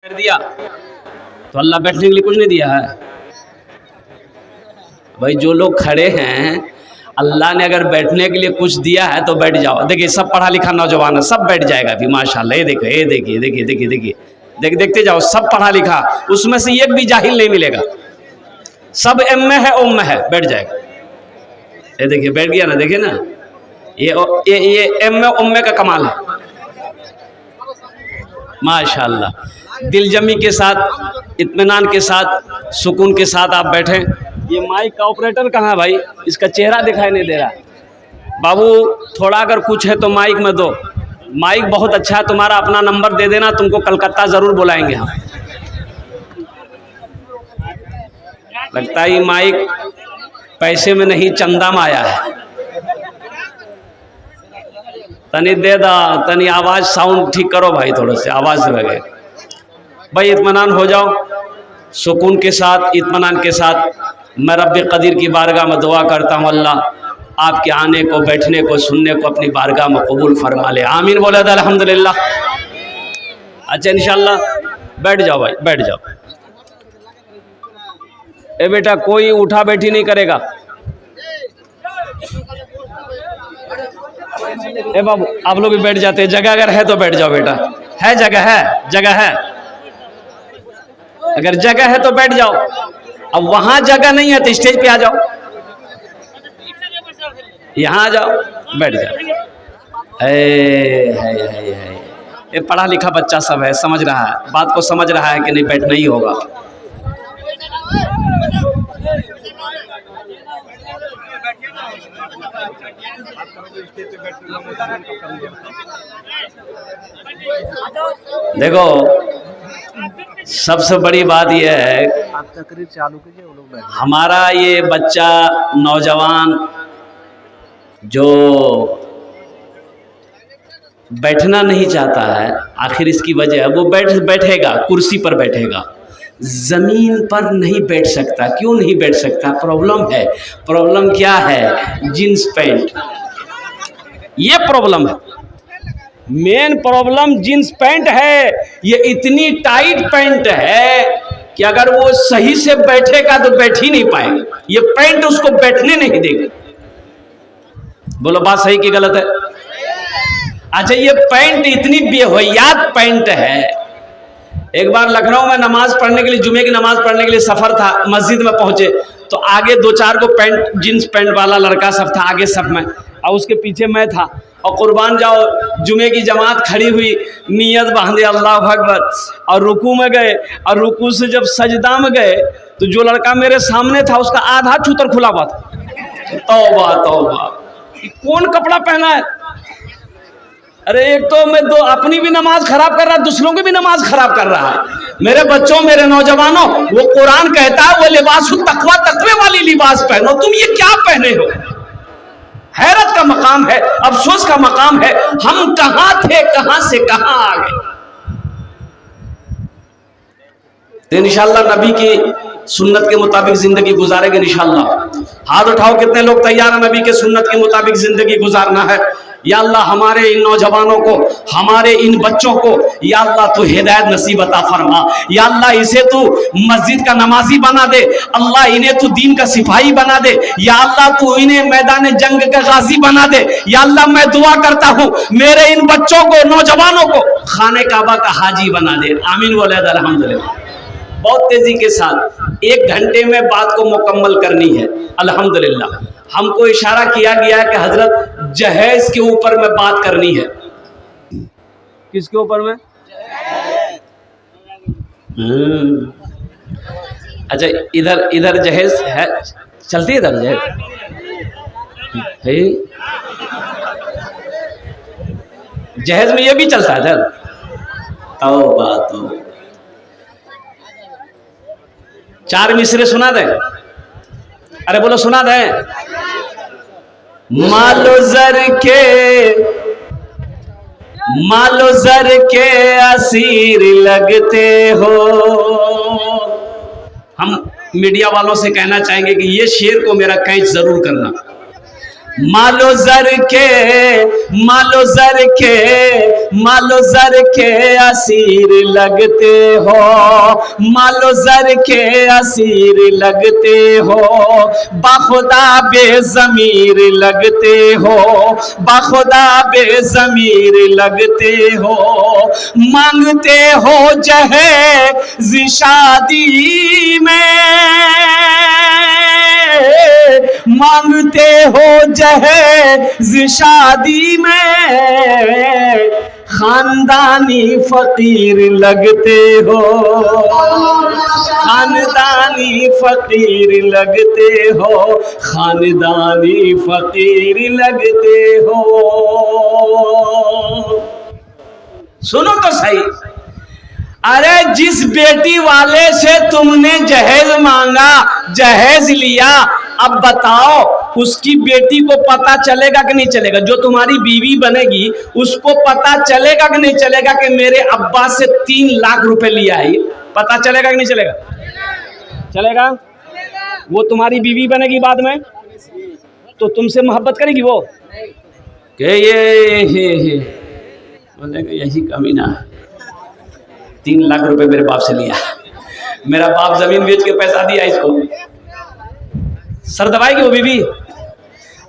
दिया तो अल्लाह बैठने के लिए कुछ नहीं दिया है भाई। जो लोग खड़े हैं अल्लाह ने अगर बैठने के लिए कुछ दिया है तो बैठ जाओ। देखिए सब पढ़ा लिखा नौजवान है, सब बैठ जाएगा अभी माशाल्लाह। ये देखो, ये देखिए देखिए देखिए देखिए देखते जाओ, सब पढ़ा लिखा, उसमें से एक भी जाहिल नहीं मिलेगा। सब एम में है, ओम में है, बैठ जाएगा। ये देखिए बैठ गया ना, देखिए ना, ये एम में ओम में का कमाल है माशाल्लाह। दिलजमी के साथ, इत्मीनान के साथ, सुकून के साथ आप बैठें। ये माइक का ऑपरेटर कहाँ है भाई? इसका चेहरा दिखाई नहीं दे रहा। बाबू थोड़ा अगर कुछ है तो माइक में दो। माइक बहुत अच्छा है, तुम्हारा अपना नंबर दे देना, तुमको कलकत्ता ज़रूर बुलाएंगे हम। लगता है ये माइक पैसे में नहीं चंदा में आया है। तनी दे दा, तनी आवाज़ साउंड ठीक करो भाई, थोड़ा से आवाज़ लगे भाई। इत्मीनान हो जाओ, सुकून के साथ, इत्मीनान के साथ। मैं रब्बे कदीर की बारगाह में दुआ करता हूँ, अल्लाह आपके आने को, बैठने को, सुनने को अपनी बारगाह में कबूल फरमा ले। आमीन बोले तो अल्हम्दुलिल्लाह। अच्छा इंशाल्लाह बैठ जाओ भाई, बैठ जाओ। ए बेटा कोई उठा बैठी नहीं करेगा। ए बाबू आप लोग भी बैठ जाते हैं, जगह अगर है तो बैठ जाओ बेटा। है जगह, है जगह है, अगर जगह है तो बैठ जाओ। अब वहां जगह नहीं है तो स्टेज पे आ जाओ, यहाँ आ जाओ, बैठ जाओ। ये पढ़ा लिखा बच्चा सब है, समझ रहा है, बात को समझ रहा है कि नहीं बैठना ही होगा। देखो सबसे बड़ी बात यह है, हमारा ये बच्चा नौजवान जो बैठना नहीं चाहता है, आखिर इसकी वजह है वो बैठेगा, कुर्सी पर बैठेगा, ज़मीन पर नहीं बैठ सकता। क्यों नहीं बैठ सकता? प्रॉब्लम है। प्रॉब्लम क्या है? जीन्स पैंट, ये प्रॉब्लम है। मेन प्रॉब्लम जीन्स पैंट है। ये इतनी टाइट पैंट है कि अगर वो सही से बैठेगा तो बैठ ही नहीं पाएगा। ये पैंट उसको बैठने नहीं देगा। बोलो बात सही कि गलत है? अच्छा ये पैंट इतनी बेहयात पैंट है। एक बार लखनऊ में नमाज पढ़ने के लिए, जुमे की नमाज पढ़ने के लिए सफ़र था, मस्जिद में पहुंचे तो आगे दो चार को पैंट, जीन्स पैंट वाला लड़का सब था आगे सब में, और उसके पीछे मैं था। और कुर्बान जाओ, जुमे की जमात खड़ी हुई, नियत बांधे अल्लाह अकबर, और रुकू में गए, और रुकू से जब सजदा में गए तो जो लड़का मेरे सामने था उसका आधा चूतर खुला हुआ था। तौबा तौबा, कौन कपड़ा पहना है? अरे एक तो मैं दो अपनी भी नमाज खराब कर रहा है, दूसरों की भी नमाज खराब कर रहा है। मेरे बच्चों, मेरे नौजवानों, वो कुरान कहता है वो लिबास तकवा, तकवे वाली लिबास पहनो। तुम ये क्या पहने हो? हैरत का मकाम है, अफसोस का मकाम है। हम कहां थे, कहां से कहां आ गए। तो इंशाअल्लाह नबी की सुन्नत के मुताबिक जिंदगी गुजारेंगे इंशाअल्लाह। हाथ उठाओ, कितने लोग तैयार हैं नबी के सुन्नत के मुताबिक जिंदगी गुजारना है? या अल्लाह हमारे इन नौजवानों को, हमारे इन बच्चों को या अल्लाह तू हिदायत नसीब अता फरमा। या अल्लाह इसे तू मस्जिद का नमाजी बना दे, अल्लाह इन्हें तू दीन का सिपाही बना दे, या अल्लाह तू इन्हें मैदान जंग का गाजी बना दे। या अल्लाह मैं दुआ करता हूँ मेरे इन बच्चों को, नौजवानों को खाने काबा का हाजी बना दे। आमीन बोले अल्हम्दुलिल्लाह। बहुत तेजी के साथ 1 घंटे में बात को मुकम्मल करनी है अल्हम्दुलिल्लाह। हमको इशारा किया गया है कि हजरत जहेज के ऊपर में बात करनी है। किसके ऊपर में? अच्छा इधर इधर जहेज है, चलती है इधर जहेज है? जहेज में ये भी चलता है इधर? तौबा तौबा। 4 मिसरे सुना दे। अरे बोलो सुना दे। मालो जर के असीर लगते हो। हम मीडिया वालों से कहना चाहेंगे कि ये शेर को मेरा कैच जरूर करना। मालो जर के, मालो जर के, मालो जर के असीर लगते हो, मालो जर के असीर लगते हो, बाखुदा बेज़मीर लगते हो, बाखुदा बेज़मीर लगते हो, मांगते हो जहेज़ शादी में, मांगते हो जहेज़ शादी में, खानदानी फकीर लगते हो, खानदानी फकीर लगते हो, खानदानी फकीर लगते हो। सुनो तो सही, अरे जिस बेटी वाले से तुमने जहेज मांगा, जहेज लिया, अब बताओ उसकी बेटी को पता चलेगा कि नहीं चलेगा? जो तुम्हारी बीवी बनेगी उसको पता चलेगा कि नहीं चलेगा कि मेरे अब्बा से 3 लाख रुपए लिया है? पता चलेगा कि नहीं चलेगा? चलेगा। वो तुम्हारी बीवी बनेगी बाद में, तो तुमसे मोहब्बत करेगी वो कि ये बोलेगा यही कमीना है, 3 लाख रुपए मेरे बाप से लिया, मेरा बाप जमीन बेच के पैसा दिया इसको। सर दबाएगी वो बीवी?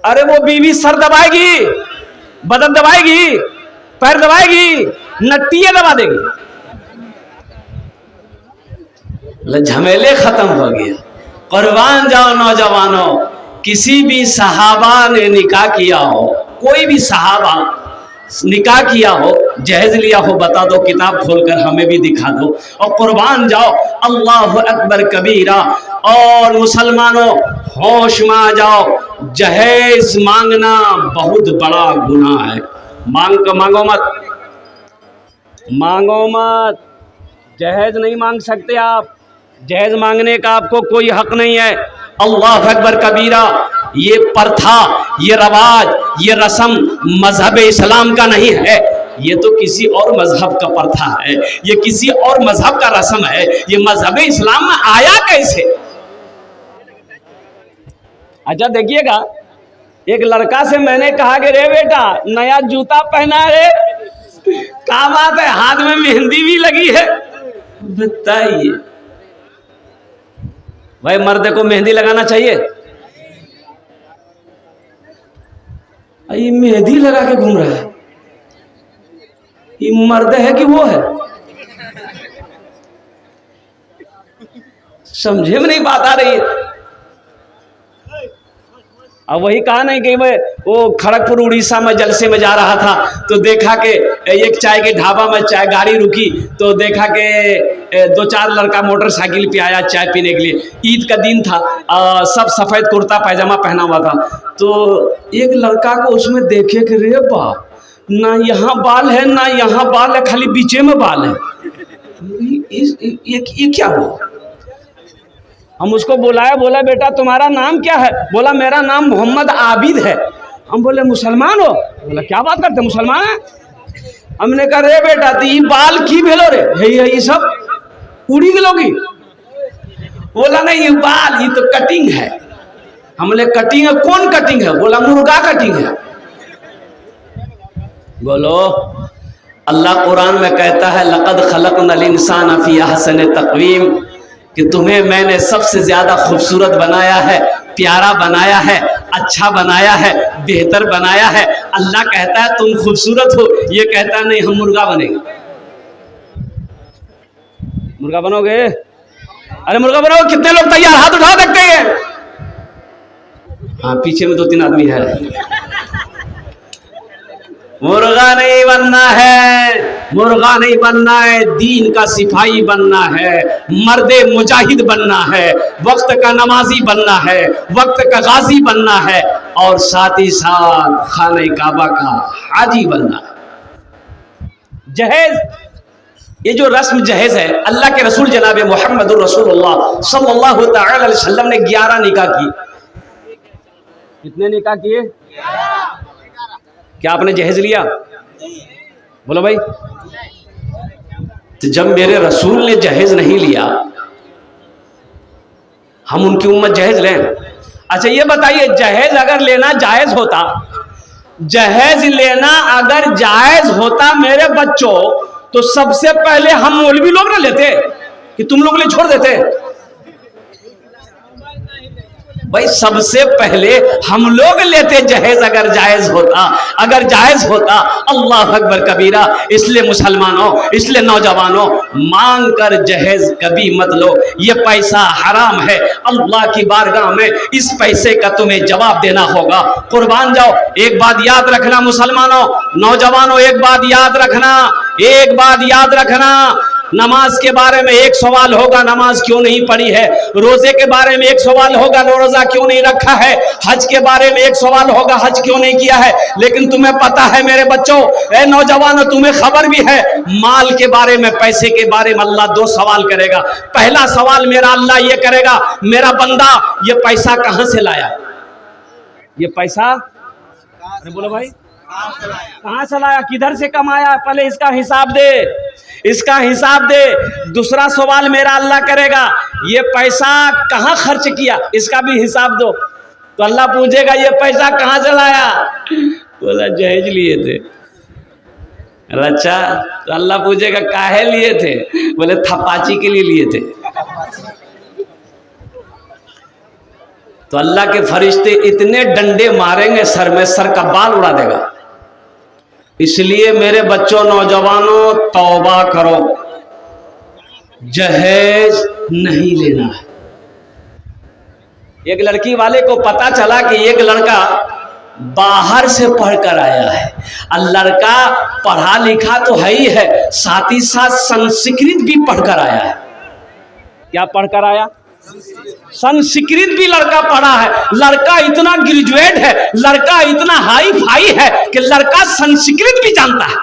अरे वो बीवी सर दबाएगी, बदन दबाएगी, पैर दबाएगी, नट्टियां दबा देगी। झमेले खत्म हो गया। कुर्बान जाओ नौजवानों, किसी भी सहाबा ने निकाह किया हो, कोई भी सहाबा निकाह किया हो, जहेज लिया हो, बता दो, किताब खोलकर हमें भी दिखा दो। और कुर्बान जाओ, अल्लाह अकबर कबीरा। और मुसलमानों होश में आ जाओ, जहेज मांगना बहुत बड़ा गुनाह है। मांगो मत, मांगो मत, जहेज नहीं मांग सकते आप, जहेज मांगने का आपको कोई हक नहीं है। अल्लाह अकबर कबीरा। ये प्रथा, ये रवाज, ये रस्म मजहब इस्लाम का नहीं है, ये तो किसी और मजहब का प्रथा है, ये किसी और मजहब का रस्म है। ये मजहब इस्लाम में आया कैसे? अच्छा देखिएगा, एक लड़का से मैंने कहा कि रे बेटा नया जूता पहना है, क्या बात है, हाथ में मेहंदी भी लगी है। बताइए भाई, मर्द को मेहंदी लगाना चाहिए? ये मेहंदी लगा के घूम रहा है, ये मर्द है कि वो है? समझे में नहीं बात आ रही है। अब वही कहा नहीं कि मैं वो खड़गपुर उड़ीसा में जलसे में जा रहा था, तो देखा कि एक चाय के ढाबा में चाय गाड़ी रुकी, तो देखा कि 2-4 लड़का मोटरसाइकिल पे आया चाय पीने के लिए। ईद का दिन था, सब सफ़ेद कुर्ता पैजामा पहना हुआ था। तो एक लड़का को उसमें देखे कि रे बाप, ना यहाँ बाल है ना यहाँ बाल है, खाली बीचे में बाल है। ये क्या हुआ? हम उसको बुलाया, बोला बेटा तुम्हारा नाम क्या है? बोला मेरा नाम मोहम्मद आबिद है। हम बोले मुसलमान हो? बोला क्या बात करते, मुसलमान है? हमने कहा रे बेटा तो ये बाल की भेलो रे, ये सब उड़ी गलोगी? बोला नहीं ये बाल, ये तो कटिंग है। हमने कटिंग है? कौन कटिंग है? बोला मुर्गा कटिंग है। बोलो, अल्लाह कुरान में कहता है लक़द खलक़नल इंसान फ़ी अहसन तक़वीम, कि तुम्हें मैंने सबसे ज्यादा खूबसूरत बनाया है, प्यारा बनाया है, अच्छा बनाया है, बेहतर बनाया है। अल्लाह कहता है तुम खूबसूरत हो, ये कहता है नहीं हम मुर्गा बनेंगे। मुर्गा बनोगे? अरे मुर्गा बनोगे? कितने लोग तैयार? हाथ उठा सकते हैं? हाँ, पीछे में 2-3 आदमी है। मुर्गा नहीं बनना है, मुर्गा नहीं बनना है, दीन का सिपाही बनना है, मर्दे मुजाहिद बनना है, वक्त का नमाजी बनना है, वक्त का गाजी बनना है, और साथ ही साथ खाने काबा का हाजी बनना है। जहेज, ये जो रस्म जहेज है, अल्लाह के रसूल जनाब मोहम्मदुर रसूलुल्लाह सल्लल्लाहु तआला अलैहि वसल्लम ने 11 निकाह किए। कितने निकाह किए? क्या आपने जहेज लिया? बोलो भाई। तो जब मेरे रसूल ने जहेज नहीं लिया, हम उनकी उम्मत जहेज लें? अच्छा ये बताइए, जहेज अगर लेना जायज होता, जहेज लेना अगर जायज होता मेरे बच्चों, तो सबसे पहले हम मौलवी लोग ना लेते कि तुम लोग ले छोड़ देते? भाई सबसे पहले हम लोग लेते जहेज अगर जायज होता, अगर जायज होता। अल्लाह अकबर कबीरा। इसलिए मुसलमानों, इसलिए नौजवानों, मांग कर जहेज कभी मत लो। ये पैसा हराम है। अल्लाह की बारगाह में इस पैसे का तुम्हें जवाब देना होगा। कुर्बान जाओ। एक बात याद रखना मुसलमानों, नौजवानों, एक बात याद रखना, एक बात याद रखना। नमाज के बारे में एक सवाल होगा, नमाज क्यों नहीं पढ़ी है। रोजे के बारे में एक सवाल होगा, रोजा क्यों नहीं रखा है। हज के बारे में एक सवाल होगा, हज क्यों नहीं किया है। लेकिन तुम्हें पता है मेरे बच्चों, ए नौजवानों, तुम्हें खबर भी है, माल के बारे में, पैसे के बारे में अल्लाह दो सवाल करेगा। पहला सवाल मेरा अल्लाह ये करेगा, मेरा बंदा ये पैसा कहां से लाया, ये पैसा, अरे बोलो भाई, कहां से लाया, किधर से कमाया, पहले इसका हिसाब दे, इसका हिसाब दे। दूसरा सवाल मेरा अल्लाह करेगा, ये पैसा कहां खर्च किया, इसका भी हिसाब दो। तो अल्लाह पूछेगा ये पैसा कहां से लाया, बोला जहेज लिए थे। अच्छा, तो अल्लाह पूछेगा काहे लिए थे, बोले थपाची के लिए लिए थे। तो अल्लाह के फरिश्ते इतने डंडे मारेंगे सर में, सर का बाल उड़ा देगा। इसलिए मेरे बच्चों, नौजवानों, तौबा करो, जहेज नहीं लेना है। एक लड़की वाले को पता चला कि एक लड़का बाहर से पढ़कर आया है, और लड़का पढ़ा लिखा तो है ही है, साथ ही साथ संस्कृत भी पढ़कर आया है। क्या पढ़कर आया, संस्कृत भी लड़का पढ़ा है। लड़का इतना ग्रेजुएट है, लड़का इतना हाई फाई है कि लड़का संस्कृत भी जानता है।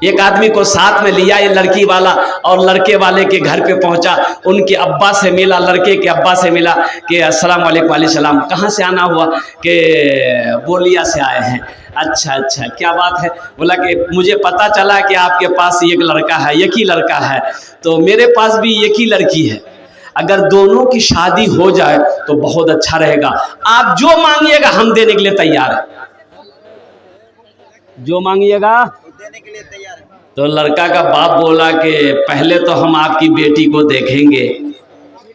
एक आदमी को साथ में लिया ये लड़की वाला, और लड़के वाले के घर पे पहुंचा, उनके अब्बा से मिला, लड़के के अब्बा से मिला कि अस्सलाम वालेकुम। वालेकुम, कहाँ से आना हुआ, कि बोलिया से आए हैं। अच्छा अच्छा, क्या बात है। बोला कि मुझे पता चला कि आपके पास एक लड़का है, एक ही लड़का है, तो मेरे पास भी एक ही लड़की है, अगर दोनों की शादी हो जाए तो बहुत अच्छा रहेगा। आप जो मांगिएगा हम देने के लिए तैयार है, जो मांगिएगा देने के लिए तैयार है। तो लड़का का बाप बोला कि पहले तो हम आपकी बेटी को देखेंगे,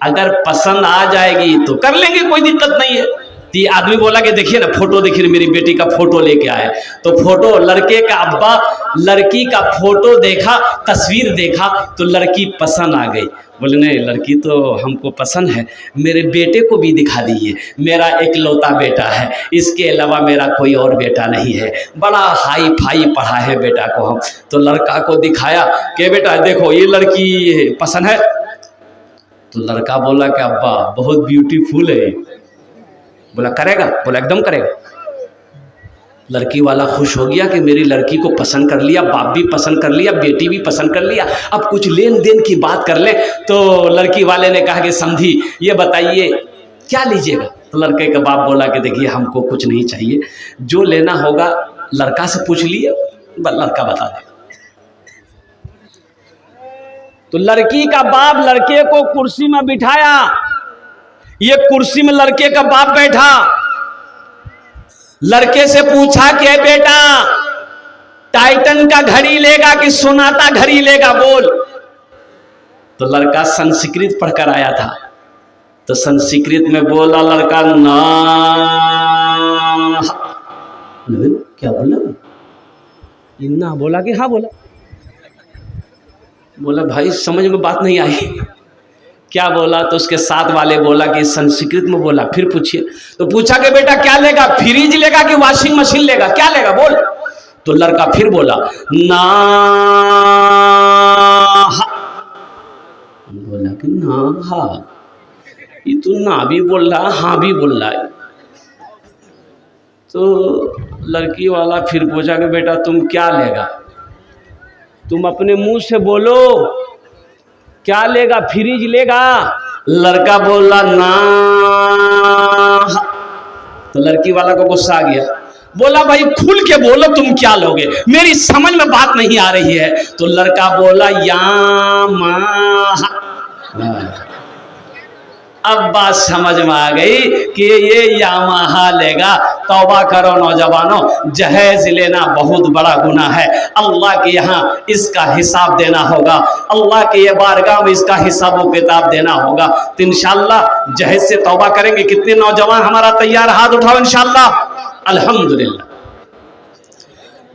अगर पसंद आ जाएगी तो कर लेंगे, कोई दिक्कत नहीं है। तो आदमी बोला कि देखिए ना, फोटो देखिए, मेरी बेटी का फोटो लेके आए। तो फोटो, लड़के का अब्बा लड़की का फोटो देखा, तस्वीर देखा, तो लड़की पसंद आ गई। बोले नहीं, लड़की तो हमको पसंद है, मेरे बेटे को भी दिखा दीजिए, मेरा एकलौता बेटा है, इसके अलावा मेरा कोई और बेटा नहीं है, बड़ा हाई फाई पढ़ा है बेटा को हम। तो लड़का को दिखाया कि बेटा देखो ये लड़की पसंद है। तो लड़का बोला कि अब्बा बहुत ब्यूटीफुल है। बोला करेगा, बोला एकदम करेगा। लड़की वाला खुश हो गया कि मेरी लड़की को पसंद कर लिया, बाप भी पसंद कर लिया, बेटी भी पसंद कर लिया, अब कुछ लेन देन की बात कर ले। तो लड़की वाले ने कहा कि समझी ये बताइए क्या लीजिएगा। तो लड़के का बाप बोला कि देखिए हमको कुछ नहीं चाहिए, जो लेना होगा लड़का से पूछ लिए, लड़का बता देगा। तो लड़की का बाप लड़के को कुर्सी में बिठाया, ये कुर्सी में लड़के का बाप बैठा, लड़के से पूछा कि बेटा टाइटन का घड़ी लेगा कि सोनाटा घड़ी लेगा, बोल। तो लड़का संस्कृत पढ़कर आया था, तो संस्कृत में बोला लड़का ना। क्या बोला, इन्ना बोला कि हाँ बोला। बोला भाई समझ में बात नहीं आई, क्या बोला। तो उसके साथ वाले बोला कि संस्कृत में बोला, फिर पूछिए। तो पूछा कि बेटा क्या लेगा, फ्रिज लेगा कि वॉशिंग मशीन लेगा, क्या लेगा बोल। तो लड़का फिर बोला ना। बोला कि ना, हाँ, ये तो ना भी बोल रहा, हाँ भी बोल रहा है। तो लड़की वाला फिर पूछा कि बेटा तुम क्या लेगा, तुम अपने मुंह से बोलो, क्या लेगा, फ्रिज लेगा। लड़का बोला ना। तो लड़की वाला को गुस्सा आ गया, बोला भाई खुल के बोलो तुम क्या लोगे, मेरी समझ में बात नहीं आ रही है। तो लड़का बोला या मा। अब बात समझ में आ गई कि ये यामाहा लेगा। तौबा करो नौजवानों, जहेज लेना बहुत बड़ा गुनाह है। अल्लाह के यहाँ इसका हिसाब देना होगा, अल्लाह के ये बारगाह में इसका हिसाब व किताब देना होगा। तो इंशाअल्लाह जहेज से तौबा करेंगे। कितने नौजवान हमारा तैयार? हाथ उठाओ इंशाअल्लाह। अल्हम्दुलिल्लाह।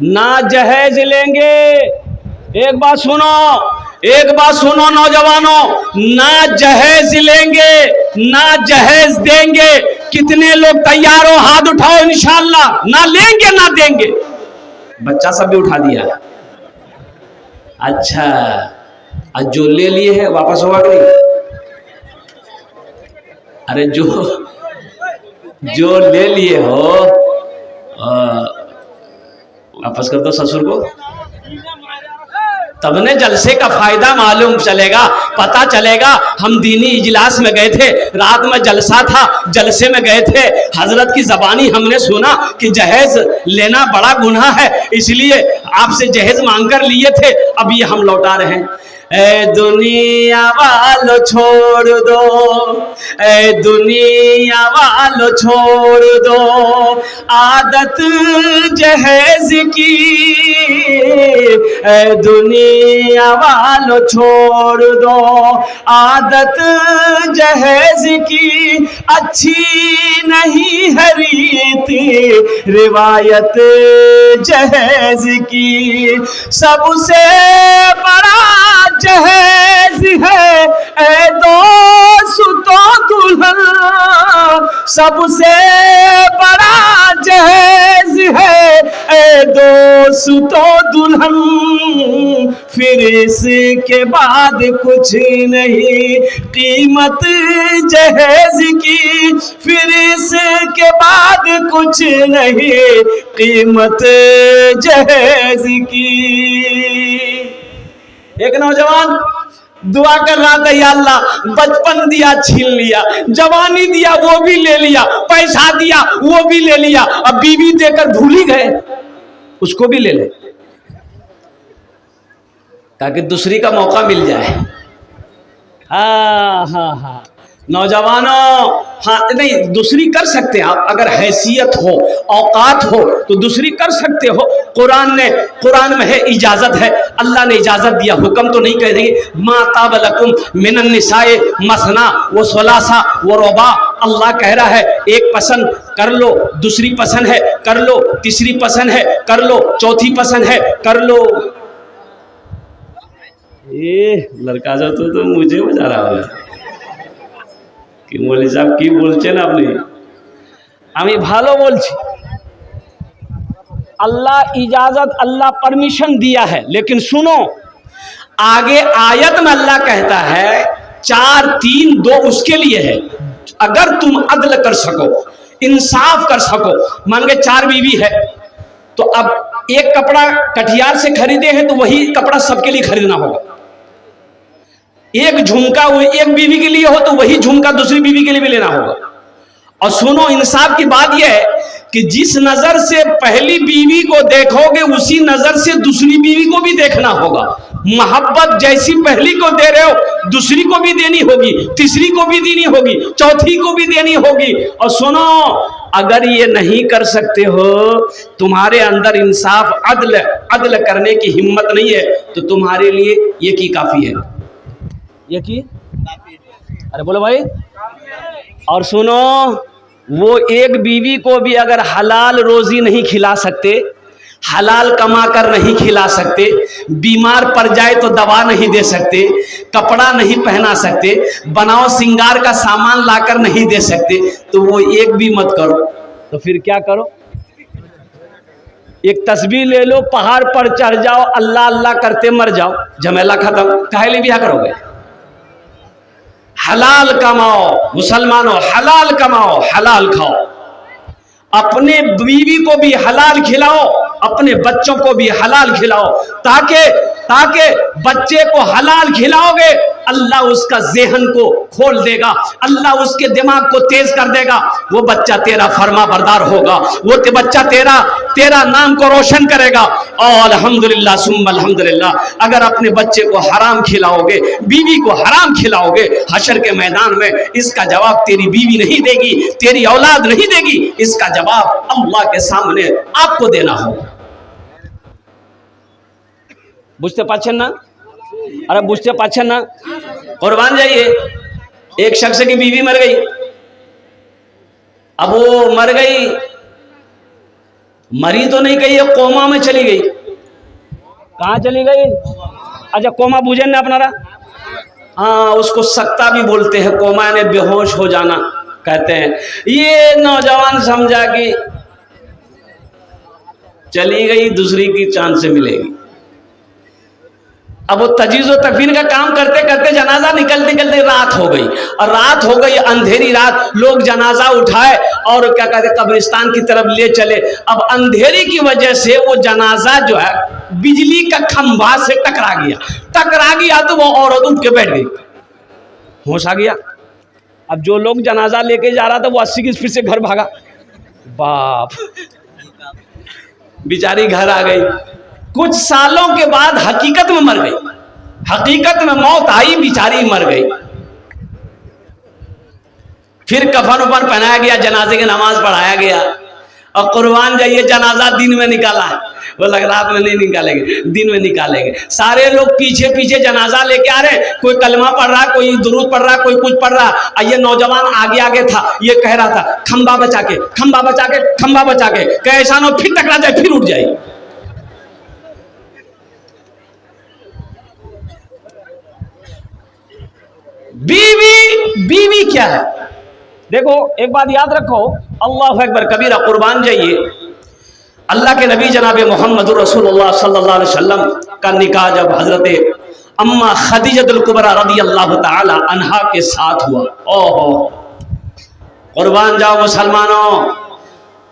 ना जहेज लेंगे, एक बात सुनो, एक बात सुनो नौजवानों, ना जहेज लेंगे ना जहेज देंगे। कितने लोग तैयार हो? हाथ उठाओ इंशाअल्लाह। ना लेंगे ना देंगे। बच्चा सब भी उठा दिया। अच्छा, आज जो ले लिए है वापस होगा कि नहीं? अरे जो ले लिए हो वापस कर दो ससुर को, तब ने जलसे का फायदा मालूम चलेगा, पता चलेगा। हम दीनी इजलास में गए थे, रात में जलसा था, जलसे में गए थे, हजरत की जबानी हमने सुना कि जहेज लेना बड़ा गुनाह है, इसलिए आपसे जहेज मांग कर लिए थे। अब ये हम लौटा रहे हैं। ए दुनिया वालों छोड़ दो, ए दुनिया वालों छोड़ दो आदत जहेज की, ए दुनिया वालों छोड़ दो आदत जहेज की। अच्छी नहीं है रीति रिवायत जहेज की, सबसे बड़ा जहेज है ए दोस्तों दुल्हन, सबसे बड़ा जहेज है ए दोस्तों दुल्हन। फिर इसके बाद कुछ नहीं कीमत जहेज की, फिर इसके बाद कुछ नहीं कीमत जहेज की। एक नौजवान दुआ कर रहा था, या अल्लाह बचपन दिया छीन लिया, जवानी दिया वो भी ले लिया, पैसा दिया वो भी ले लिया, अब बीवी देकर भूल ही गए, उसको भी ले ले ताकि दूसरी का मौका मिल जाए। हाँ हाँ हाँ नौजवानों, हाँ नहीं दूसरी कर सकते हैं आप, अगर हैसियत हो औकात हो तो दूसरी कर सकते हो। कुरान में है इजाजत है, अल्लाह ने इजाजत दिया, हुक्म तो नहीं कह देंगे। मा ताब लकुम मिनन निसाए मसना व सुलासा व रुबा। अल्लाह कह रहा है एक पसंद कर लो, दूसरी पसंद है कर लो, तीसरी पसंद है कर लो, चौथी पसंद है कर लो। ये लड़का जो तो मुझे बजा रहा है कि मौलवी साहब की बोलছেন আপনি, আমি ভালো বলছি। अल्लाह इजाजत, अल्लाह परमिशन दिया है, लेकिन सुनो आगे आयत में अल्लाह कहता है 4 3 2 उसके लिए है। अगर तुम अदल कर सको, इंसाफ कर सको, मान के 4 बीवी है तो अब एक कपड़ा कटियार से खरीदे हैं तो वही कपड़ा सबके लिए खरीदना होगा। एक झुमका एक बीवी के लिए हो तो वही झुमका दूसरी बीवी के लिए भी लेना होगा। और सुनो इंसाफ की बात यह है कि जिस नजर से पहली बीवी को देखोगे उसी नजर से दूसरी बीवी को भी देखना होगा। मोहब्बत जैसी पहली को दे रहे हो दूसरी को भी देनी होगी, तीसरी को भी देनी होगी, चौथी को भी देनी होगी। और सुनो अगर ये नहीं कर सकते हो, तुम्हारे अंदर इंसाफ अदल करने की हिम्मत नहीं है, तो तुम्हारे लिए ये की काफी है, ये की। अरे बोलो भाई। और सुनो वो एक बीवी को भी अगर हलाल रोजी नहीं खिला सकते, हलाल कमा कर नहीं खिला सकते, बीमार पड़ जाए तो दवा नहीं दे सकते, कपड़ा नहीं पहना सकते, बनाओ सिंगार का सामान लाकर नहीं दे सकते, तो वो एक भी मत करो। तो फिर क्या करो? एक तस्बीह ले लो, पहाड़ पर चढ़ जाओ, अल्लाह अल्लाह करते मर जाओ, झमेला खत्म। काहे लिए ब्याह करोगे? हलाल कमाओ मुसलमानों, हलाल कमाओ हलाल खाओ, अपने बीवी को भी हलाल खिलाओ, अपने बच्चों को भी हलाल खिलाओ, ताकि बच्चे को हलाल खिलाओगे, अल्लाह उसका ज़हन को खोल देगा, अल्लाह उसके दिमाग को तेज कर देगा। वो बच्चा तेरा फरमा बरदार होगा, वो बच्चा तेरा नाम को रोशन करेगा। और अल्हम्दुलिल्लाह सुम्मा अल्हम्दुलिल्लाह, अगर अपने बच्चे को हराम खिलाओगे, बीवी को हराम खिलाओगे, हशर के मैदान में इसका जवाब तेरी बीवी नहीं देगी, तेरी औलाद नहीं देगी, इसका जवाब अल्लाह के सामने आपको देना होगा। बुझते पाछन ना? अरे बुझते पाछन ना? कुर्बान जाइए। एक शख्स की बीवी मर गई, अब वो मर गई, मरी तो नहीं गई, कोमा में चली गई। कहाँ चली गई? अच्छा, कोमा बुझे ना अपनारा? हाँ, उसको सकता भी बोलते हैं, कोमा यानी बेहोश हो जाना कहते हैं। ये नौजवान समझा कि चली गई, दूसरी की चांद से मिलेगी। अब वो तजीज़ और तकफीन का काम करते करते जनाजा निकलते निकलते रात हो गई, और रात हो गई, अंधेरी रात, लोग जनाजा उठाए और क्या कहते कब्रिस्तान की तरफ ले चले। अब अंधेरी की वजह से वो जनाजा जो है बिजली का खंभा से टकरा गया तो वो औरत उठ के बैठ गई, होश आ गया। अब जो लोग जनाजा लेके जा रहा था वो 80 की स्पीड से घर भागा, बाप, बेचारी घर आ गई। कुछ सालों के बाद हकीकत में मर गई, हकीकत में मौत आई, बेचारी मर गई। फिर कफन उफन पहनाया गया, जनाजे की नमाज पढ़ाया गया, और कुर्बान जाइए जनाजा दिन में निकाला। वो लग रात में नहीं निकालेंगे, दिन में निकालेंगे। सारे लोग पीछे पीछे जनाजा लेके आ रहे हैं, कोई कलमा पढ़ रहा, कोई दुरूद पढ़ रहा, कोई कुछ पढ़ रहा। और ये नौजवान आगे आगे था, ये कह रहा था खंबा बचा के, खंबा बचा के, खंबा बचा के, कैसा ना फिर टकरा जाए, फिर उठ जाए। बीवी क्या है? देखो एक बात याद रखो, अल्लाह अकबर कबीरा, कुर्बान जाइए। अल्लाह के नबी जनाब मोहम्मद रसूलुल्लाह सल्लल्लाहु अलैहि वसल्लम का निकाह जब हजरत अम्मा खदीजतुल कुबरा रदी अल्लाह ताला अन्हा के साथ हुआ, ओहो, कुर्बान जाओ मुसलमानों,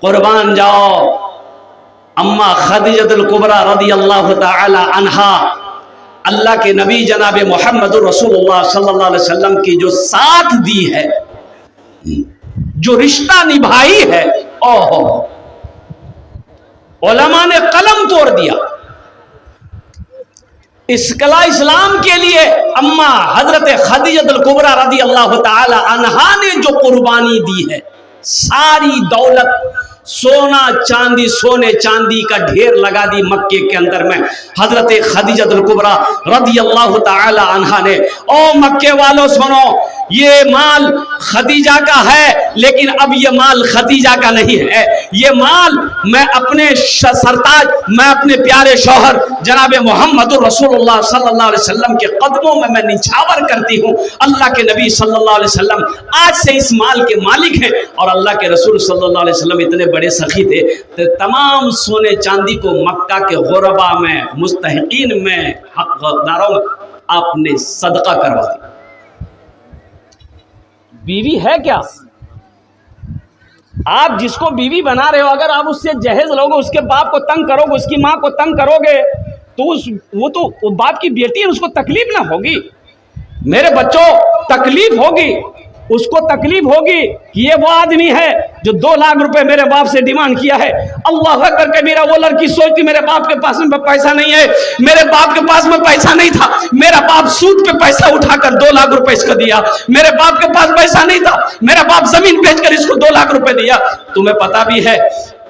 कुर्बान जाओ। अम्मा खदीजतुल कुबरा रदी अल्लाह ताला अन्हा अल्लाह के नबी जनाब मोहम्मद रसूलुल्लाह सल्लल्लाहु अलैहि वसल्लम की जो साथ दी है, जो रिश्ता निभाई है, ओहो, उलमा ने कलम तोड़ दिया। इस्लाम के लिए अम्मा हजरत खदीजतुल कुबरा रदी अल्लाह ताला अन्हा ने जो कुर्बानी दी है, सारी दौलत, सोना चांदी, सोने चांदी का ढेर लगा दी मक्के के अंदर में हजरत खदीजतुल कुबरा रदी अल्लाह ताला अन्हा ने। ओ मक्के वालों सुनो, ये माल खदीजा का है, लेकिन अब ये माल खदीजा का नहीं है, ये माल मैं अपने सरताज, मैं अपने प्यारे शौहर जनाब मोहम्मद रसूलुल्लाह सल्लल्लाहु अलैहि वसल्लम के कदमों में मैं निछावर करती हूँ। अल्लाह के नबी सल्लल्लाहु अलैहि वसल्लम आज से इस माल के मालिक हैं, और अल्लाह के रसूल सल्लल्लाहु अलैहि वसल्लम इतने बड़े सखी थे तो तमाम सोने चांदी को मक्का के गुरबा में, मुस्तहिकीन में, हकदारों में आपने सदका करवा दिया। बीवी है क्या? आप जिसको बीवी बना रहे हो, अगर आप उससे जहेज लोगे, उसके बाप को तंग करोगे, उसकी माँ को तंग करोगे, तो वो बाप की बेटी है, उसको तकलीफ ना होगी? मेरे बच्चों, तकलीफ होगी, उसको तकलीफ होगी कि ये वो आदमी है जो 2 लाख रुपए मेरे बाप से डिमांड किया है। अल्लाह अकबर कबीरा। वो लड़की सोचती मेरे बाप के पास में पैसा नहीं है, मेरे बाप के पास में पैसा नहीं था, मेरा बाप सूद पे पैसा उठाकर 2 लाख रुपए इसको दिया, मेरे बाप के पास पैसा नहीं था, मेरा बाप जमीन बेचकर इसको 2 लाख रुपए दिया। तुम्हें पता भी है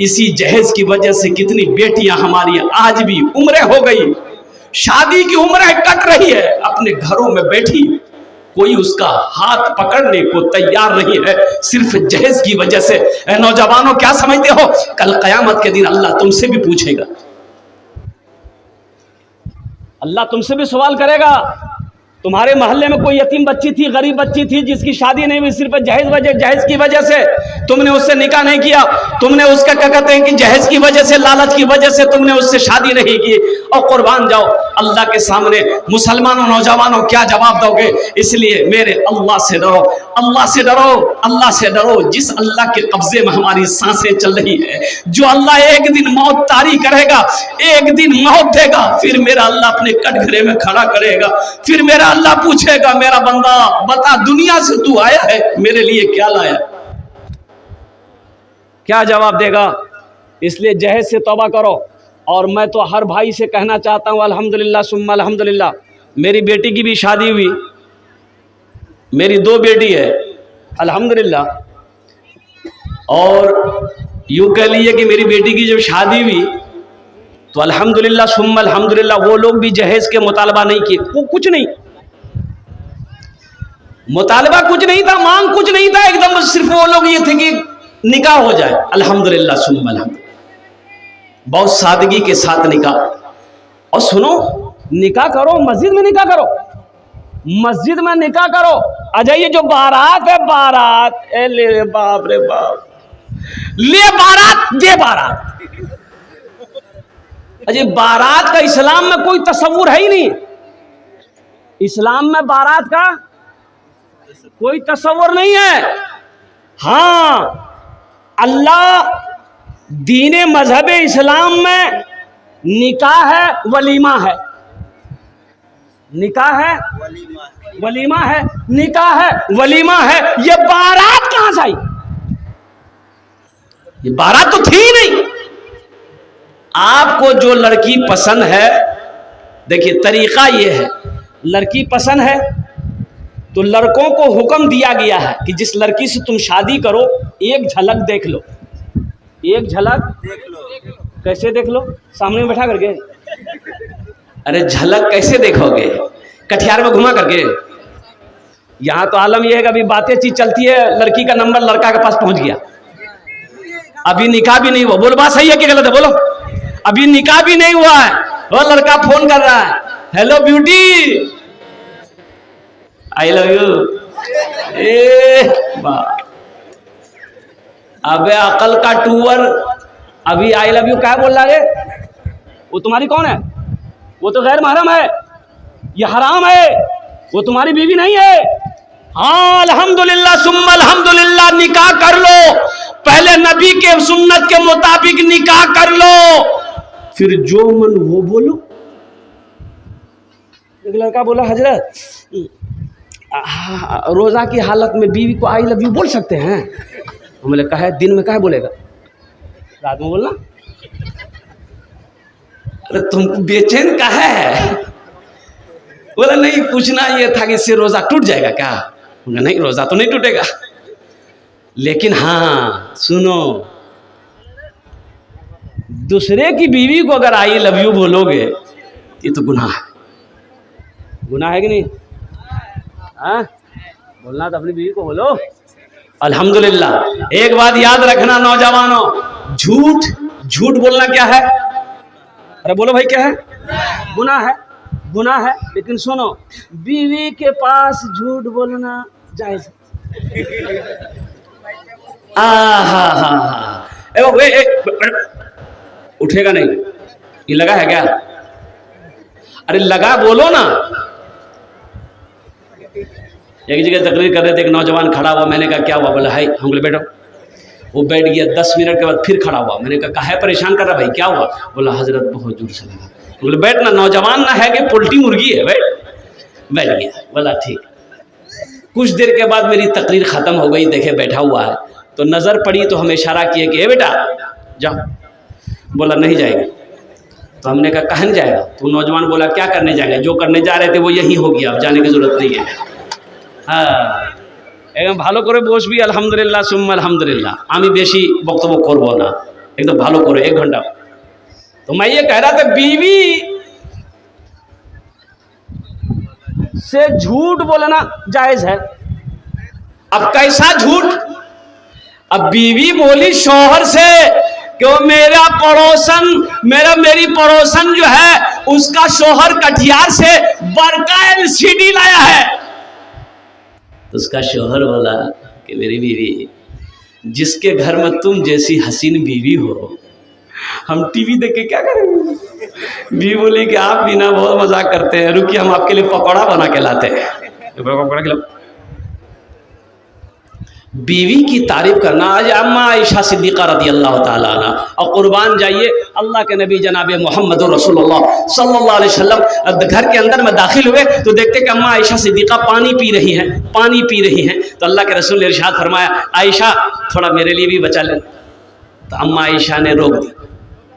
इसी जहेज की वजह से कितनी बेटियां हमारी आज भी उम्रें हो गई, शादी की उम्रें कट रही है, अपने घरों में बैठी, कोई उसका हाथ पकड़ने को तैयार नहीं है, सिर्फ जहेज की वजह से। नौजवानों, क्या समझते हो? कल कयामत के दिन अल्लाह तुमसे भी पूछेगा, अल्लाह तुमसे भी सवाल करेगा। तुम्हारे मोहल्ले में कोई यतीम बच्ची थी, गरीब बच्ची थी, जिसकी शादी नहीं हुई, सिर्फ जहेज की वजह से तुमने उससे निकाह नहीं किया, तुमने उसका क्या कहते हैं कि जहेज की वजह से, लालच की वजह से तुमने उससे शादी नहीं की, और कुर्बान जाओ अल्लाह के सामने। मुसलमानों, नौजवानों, क्या जवाब दोगे? इसलिए मेरे अल्लाह से डरो, अल्लाह से डरो, अल्लाह से डरो, जिस अल्लाह के कब्जे में हमारी सांसें चल रही है, जो अल्लाह एक दिन मौत तारी करेगा, एक दिन मौत देगा, फिर मेरा अल्लाह अपने कटघरे में खड़ा करेगा, फिर मेरा अल्लाह पूछेगा, मेरा बंदा बता दुनिया से तू आया है, मेरे लिए क्या लाया? क्या जवाब देगा? इसलिए जहेज से तौबा करो। और मैं तो हर भाई से कहना चाहता हूँ, अल्हम्दुलिल्लाह सुम्मा अल्हम्दुलिल्लाह, मेरी बेटी की भी शादी हुई, मेरी 2 बेटी है अल्हम्दुलिल्लाह। और यूँ कह लीजिए कि मेरी बेटी की जब शादी हुई तो अल्हम्दुलिल्लाह सुम्मा अल्हम्दुलिल्लाह वो लोग भी जहेज के मुतालबा नहीं किए, वो कुछ नहीं, मुतालबा कुछ नहीं था, मांग कुछ नहीं था, एकदम सिर्फ वो लोग ये थे कि निकाह हो जाए। अल्हम्दुलिल्लाह सुम्मा अल्हम्दुलिल्लाह, बहुत सादगी के साथ निकाह। और सुनो, निकाह करो, मस्जिद में निकाह करो, मस्जिद में निकाह करो। अच्छा ये जो बारात है, बारात ले बाप रे बाप, ले बारात दे बारात। अजय बारात का इस्लाम में कोई तस्वुर है ही नहीं, इस्लाम में बारात का कोई तस्वुर नहीं है। हाँ, अल्लाह दीने मजहब इस्लाम में निकाह है, वलीमा है, निकाह है, वलीमा है, निकाह है, वलीमा है। ये बारात कहां से आई? ये बारात तो थी नहीं। आपको जो लड़की पसंद है, देखिए तरीका ये है, लड़की पसंद है तो लड़कों को हुक्म दिया गया है कि जिस लड़की से तुम शादी करो, एक झलक देख लो, एक झलक देख लो। कैसे देख लो? सामने में बैठा करके? अरे झलक कैसे देखोगे? कटियार में घुमा करके? यहाँ तो आलम यह है कि अभी बातें चीज चलती है, लड़की का नंबर लड़का के पास पहुंच गया, अभी निकाह भी नहीं हुआ। बोलो बात सही है कि गलत है? बोलो, अभी निकाह भी नहीं हुआ है, वो लड़का फोन कर रहा है, hello beauty, I love you. अबे अकल का टूअर, अभी आई लव यू क्या बोल रहा है? वो तुम्हारी कौन है? वो तो गैर महरम है, ये हराम है, वो तुम्हारी बीवी नहीं है। हाँ अल्हम्दुलिल्लाह सुम्मा अल्हम्दुलिल्लाह, निकाह कर लो, पहले नबी के सुन्नत के मुताबिक निकाह कर लो, फिर जो मन वो बोलो। एक लड़का बोला, हजरत रोजा की हालत में बीवी को आई लव यू बोल सकते हैं? हमने कहा है दिन में कहा बोलेगा, रात में बोलना। अरे तुमको बेचैन कहा है? बोला नहीं, पूछना ये था कि इससे रोजा टूट जाएगा क्या? नहीं, रोजा तो नहीं टूटेगा, लेकिन हाँ सुनो, दूसरे की बीवी को अगर आई लव यू बोलोगे ये तो गुनाह है, गुनाह है कि नहीं? हाँ, बोलना तो अपनी बीवी को बोलो। अल्हम्दुलिल्लाह। एक बात याद रखना नौजवानों, झूठ, झूठ बोलना क्या है? अरे बोलो भाई क्या है? गुनाह है, गुनाह है। लेकिन सुनो, बीवी के पास झूठ बोलना जायज है। उठेगा नहीं, ये लगा है क्या? अरे लगा बोलो ना। एक जगह तकरीर कर रहे थे, एक नौजवान खड़ा हुआ, मैंने कहा क्या हुआ? बोला है, हम बोले बैठो। वो बैठ गया, 10 मिनट के बाद फिर खड़ा हुआ, मैंने कहा है परेशान कर रहा भाई, क्या हुआ? बोला हजरत बहुत जोर से लगा। बोले बैठना, नौजवान ना है कि पोल्ट्री मुर्गी है, बैठ गया। बोला ठीक। कुछ देर के बाद मेरी तकरीर ख़त्म हो गई, देखे बैठा हुआ है, तो नज़र पड़ी तो हमें इशारा किए कि बेटा जाओ। बोला नहीं जाएगा। तो हमने कहा कहाँ नहीं जाएगा? तो नौजवान बोला क्या करने जाएंगे? जो करने जा रहे थे वो यही हो गया, अब जाने की ज़रूरत नहीं है। हाँ, एकदम ভালো করে বসবি, আলহামদুলিল্লাহ সুম্মা আলহামদুলিল্লাহ। আমি বেশি বক্তব্য করব না, एकदम ভালো করে 1 घंटा। तो मैं ये कह रहा था, बीवी से झूठ बोलना जायज है। अब कैसा झूठ? अब बीवी बोली शौहर से कि वो मेरा पड़ोसन, मेरी पड़ोसन जो है उसका शौहर कटिहार से बड़का LCD लाया है। तो उसका शौहर बोला कि मेरी बीवी जिसके घर में तुम जैसी हसीन बीवी हो, हम टीवी देख के क्या करेंगे? बीवी बोली कि आप भी ना बहुत मजाक करते हैं, रुकिए हम आपके लिए पकौड़ा बना के लाते हैं। पकौड़ा खिलाओ। बीवी की तारीफ करना। आज अम्मा आयशा सिद्दीक़ा रज़ी अल्लाह ताला अन्हा, और कुर्बान जाइए अल्लाह के नबी जनाब मोहम्मद रसूलुल्लाह सल्लल्लाहु अलैहि वसल्लम घर के अंदर में दाखिल हुए तो देखते कि अम्मा आयशा सिद्दीक़ा पानी पी रही हैं, पानी पी रही हैं। तो अल्लाह के रसूल ने इरशाद फरमाया, आयशा थोड़ा मेरे लिए भी बचा ले। तो अम्मा आयशा ने रोक दी,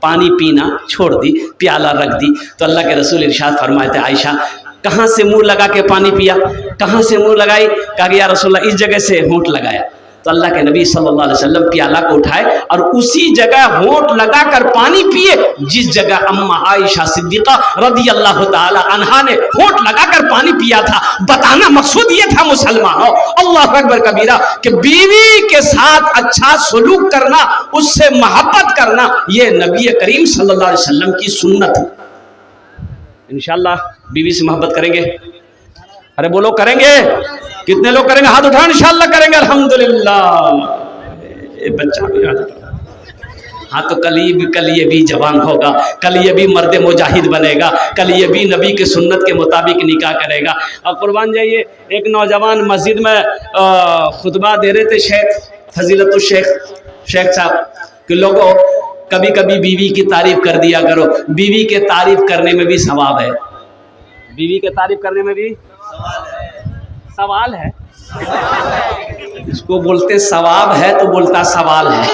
पानी पीना छोड़ दी, प्याला रख दी। तो अल्लाह के रसूल इरशाद फरमाए थे, आयशा कहाँ से मुंह लगा के पानी पिया? कहाँ से मुंह लगाई? कहा कि या रसूलल्लाह इस जगह से होंठ लगाया। तो अल्लाह के नबी सल्लल्लाहु अलैहि वसल्लम प्याला को उठाए और उसी जगह होंठ लगाकर पानी पिए जिस जगह अम्मा आयशा सिद्दीक़ा रज़ी अल्लाह ताला अन्हा ने होंठ लगाकर पानी पिया था। बताना मकसूद ये था मुसलमानों, अल्लाह अकबर कबीरा, कि बीवी के साथ अच्छा सलूक करना, उससे मोहब्बत करना, ये नबी करीम सल्लल्लाहु अलैहि वसल्लम की सुन्नत है। इंशाअल्लाह बीवी से मोहब्बत करेंगे? अरे बोलो करेंगे? कितने लोग करेंगे? हाथ उठाओ। इंशाअल्लाह करेंगे, अल्हम्दुलिल्लाह। बच्चा भी हाँ, तो कल ये भी जवान होगा, कल ये भी मर्द मुजाहिद बनेगा, कल ये भी नबी के सुन्नत के मुताबिक निकाह करेगा। अब कुर्बान जाइए, एक नौजवान मस्जिद में खुतबा दे रहे थे, शेख साहब कि लोगों कभी कभी बीवी की तारीफ कर दिया करो। बीवी के तारीफ करने में भी सवाब है, बीवी के तारीफ करने में भी सवाल है। इसको बोलते सवाब है तो बोलता सवाल है।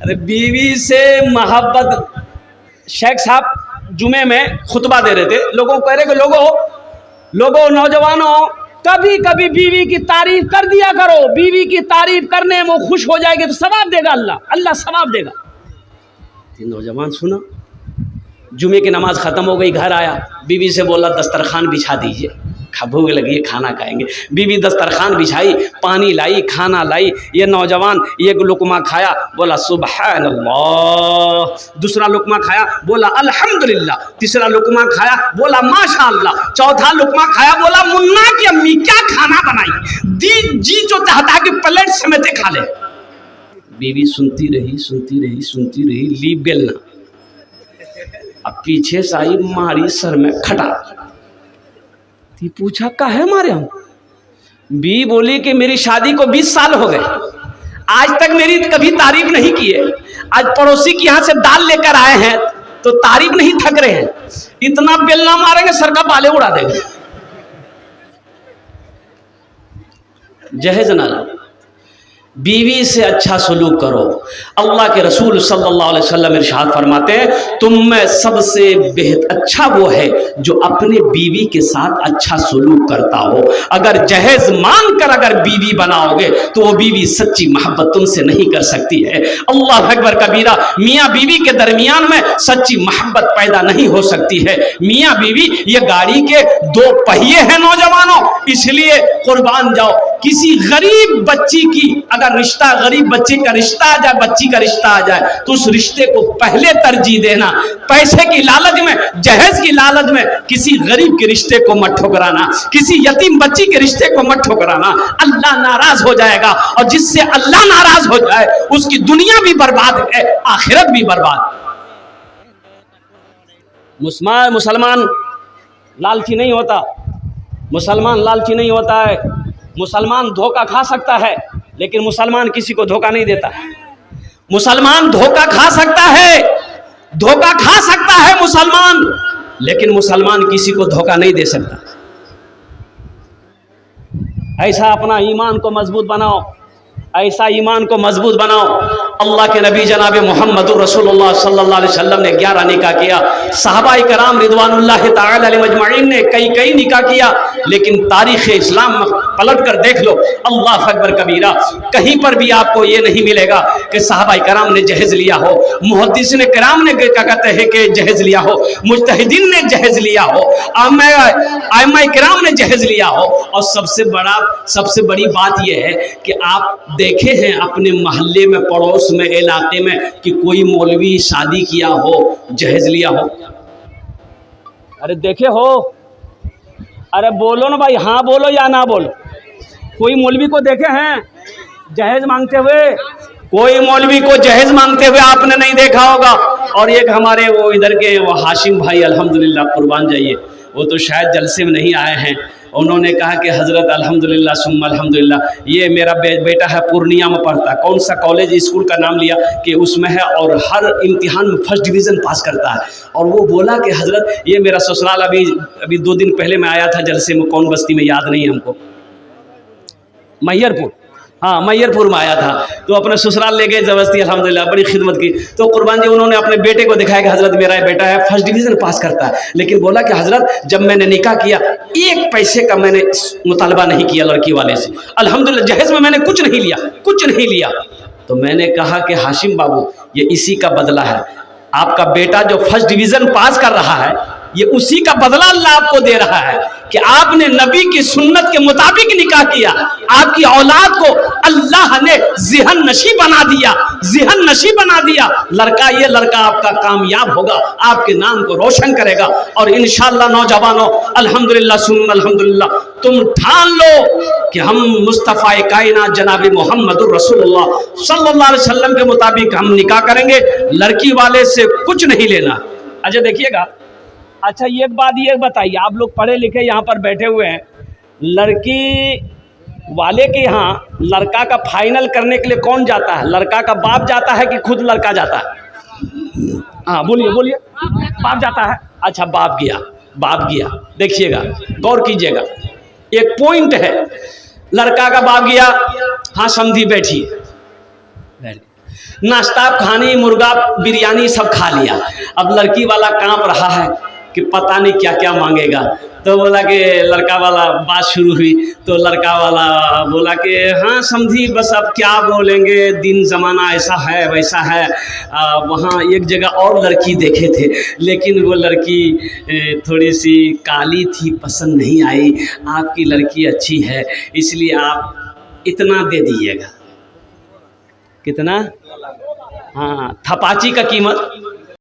अरे बीवी से मोहब्बत। शेख साहब जुमे में खुतबा दे रहे थे, लोगों को कह रहे कि लोगों नौजवानों कभी कभी बीवी की तारीफ कर दिया करो, बीवी की तारीफ करने में वो खुश हो जाएगी तो सवाब देगा अल्लाह सवाब देगा। नौजवान सुना, जुमे की नमाज ख़त्म हो गई, घर आया, बीवी से बोला दस्तरखान बिछा दीजिए, भूख लगी है खाना खाएंगे। बीवी दस्तरखान बिछाई, पानी लाई, खाना लाई। ये नौजवान एक लुकमा खाया, बोला सुबहान अल्लाह। दूसरा लुकमा खाया, बोला अल्हम्दुलिल्लाह। तीसरा लुकमा खाया, बोला माशा अल्लाह। चौथा लुकमा खाया, बोला मुन्ना की अम्मी क्या खाना बनाई, जी जो चाहता है कि प्लेट समेते खा ले। बीवी सुनती रही, ली बेलना, अब पीछे से आई, मारी सर में खटा। पूछा काहे मारे हम? बी बोली कि मेरी शादी को 20 साल हो गए, आज तक मेरी कभी तारीफ नहीं की है। आज पड़ोसी के यहाँ से दाल लेकर आए हैं तो तारीफ नहीं थक रहे हैं, इतना बेलना मारेंगे सर का बाले उड़ा देंगे। जहेज ना लो, बीवी से अच्छा सलूक करो। अल्लाह के रसूल सल्लल्लाहु अलैहि वसल्लम इरशाद फरमाते हैं, तुम में सबसे बेहतर अच्छा वो है जो अपने बीवी के साथ अच्छा सलूक करता हो। अगर जहेज मान कर अगर बीवी बनाओगे तो वो बीवी सच्ची मोहब्बत तुमसे नहीं कर सकती है। अल्लाह अकबर कबीरा, मियाँ बीवी के दरमियान में सच्ची मोहब्बत पैदा नहीं हो सकती है। मियाँ बीवी ये गाड़ी के दो पहिए हैं नौजवानों, इसलिए कुर्बान जाओ, किसी गरीब बच्ची की अगर रिश्ता, गरीब बच्चे का रिश्ता आ जाए, बच्ची का रिश्ता आ जाए तो उस रिश्ते को पहले तरजीह देना। पैसे की लालच में, जहेज की लालच में किसी गरीब के रिश्ते को मत ठुकराना, किसी यतीम बच्ची के रिश्ते को मत ठुकराना। अल्लाह नाराज हो जाएगा, और जिससे अल्लाह नाराज हो जाए उसकी दुनिया भी बर्बाद है, आखिरत भी बर्बाद। मुसलमान लालची नहीं होता, मुसलमान लालची नहीं होता है। मुसलमान धोखा खा सकता है लेकिन मुसलमान किसी को धोखा नहीं देता। मुसलमान धोखा खा सकता है, धोखा खा सकता है मुसलमान, लेकिन मुसलमान किसी को धोखा नहीं दे सकता। ऐसा अपना ईमान को मजबूत बनाओ, ऐसा ईमान को मजबूत बनाओ। अल्लाह के नबी जनाब मोहम्मद रसूलुल्लाह सल्लल्लाहु अलैहि वसल्लम ने 11 निकाह किया। सहाबाए कराम रिदवानुल्लाह ताला अलैहिम अजमईन ने कई निकाह किया, लेकिन तारीख़ इस्लाम में पलट कर देख लो, अल्लाह अकबर कबीरा, कहीं पर भी आपको ये नहीं मिलेगा कि सहाबाए कराम ने जहेज लिया हो, मुहद्दिसीन कराम ने क्या कहते हैं कि जहेज लिया हो, मुज्तहिदीन ने जहेज लिया हो, आइम्मा कराम ने जहेज लिया हो। और सबसे बड़ी बात यह है कि आप देखे हैं अपने मोहल्ले में, पड़ोस में, इलाके में कि कोई मौलवी शादी किया हो, जहेज लिया हो? अरे देखे हो? अरे बोलो ना भाई, हाँ बोलो या ना बोलो। कोई मौलवी को देखे हैं जहेज मांगते हुए, कोई मौलवी को जहेज मांगते हुए आपने नहीं देखा होगा। और एक हमारे वो इधर के वो हाशिम भाई, अल्हम्दुलिल्लाह कुर्बान जाइए, वो तो शायद जलसे में नहीं आए हैं। उन्होंने कहा कि हज़रत अल्हम्दुलिल्लाह सुम्मा अल्हम्दुलिल्लाह, ये मेरा बेटा है पूर्णिया में पढ़ता, कौन सा कॉलेज स्कूल का नाम लिया कि उसमें है, और हर इम्तिहान में फर्स्ट डिवीज़न पास करता है। और वो बोला कि हज़रत ये मेरा ससुराल अभी 2 दिन पहले मैं आया था जलसे में, कौन बस्ती में याद नहीं है हमको, मैयरपुर, हाँ मैयरपुर में आया था। तो अपने ससुराल ले गए ज़बरदस्ती, अल्हम्दुलिल्लाह बड़ी खिदमत की। तो कुर्बान जी उन्होंने अपने बेटे को दिखाया कि हज़रत मेरा बेटा है, फर्स्ट डिवीज़न पास करता है, लेकिन बोला कि हज़रत जब मैंने निकाह किया 1 पैसे का मैंने मुतालबा नहीं किया लड़की वाले से, अल्हम्दुलिल्लाह जहेज में मैंने कुछ नहीं लिया, कुछ नहीं लिया। तो मैंने कहा कि हाशिम बाबू, ये इसी का बदला है, आपका बेटा जो फर्स्ट डिवीज़न पास कर रहा है, ये उसी का बदला अल्लाह आपको दे रहा है कि आपने नबी की सुन्नत के मुताबिक निकाह किया। आपकी औलाद को अल्लाह ने ज़िहन नशी बना दिया, ज़िहन नशी बना दिया। ये लड़का आपका कामयाब होगा, आपके नाम को रोशन करेगा। और इंशाअल्लाह नौजवानों, अल्हम्दुलिल्लाह सुम्मा अल्हम्दुलिल्लाह, तुम ठान लो कि हम मुस्तफ़ा कायनात जनाब मोहम्मदुर रसूलुल्लाह सल्लल्लाहु अलैहि वसल्लम के मुताबिक हम निकाह करेंगे, लड़की वाले से कुछ नहीं लेना। अच्छा देखिएगा, अच्छा एक बात ये बताइए, आप लोग पढ़े लिखे यहाँ पर बैठे हुए हैं, लड़की वाले के यहाँ लड़का का फाइनल करने के लिए कौन जाता है? लड़का का बाप जाता है कि खुद लड़का जाता है? हाँ बोलिए बोलिए। बाप जाता है। अच्छा बाप गया, बाप गया। देखिएगा, गौर कीजिएगा, एक पॉइंट है, लड़का का बाप गया, हाँ समझी बैठिए, नाश्ता खाने मुर्गा बिरयानी सब खा लिया। अब लड़की वाला कांप रहा है कि पता नहीं क्या क्या मांगेगा। तो बोला कि लड़का वाला, बात शुरू हुई तो लड़का वाला बोला कि हाँ समझी, बस अब क्या बोलेंगे, दिन ज़माना ऐसा है वैसा है। वहाँ एक जगह और लड़की देखे थे, लेकिन वो लड़की थोड़ी सी काली थी, पसंद नहीं आई। आपकी लड़की अच्छी है, इसलिए आप इतना दे दीजिएगा। कितना? हाँ, थपाची का कीमत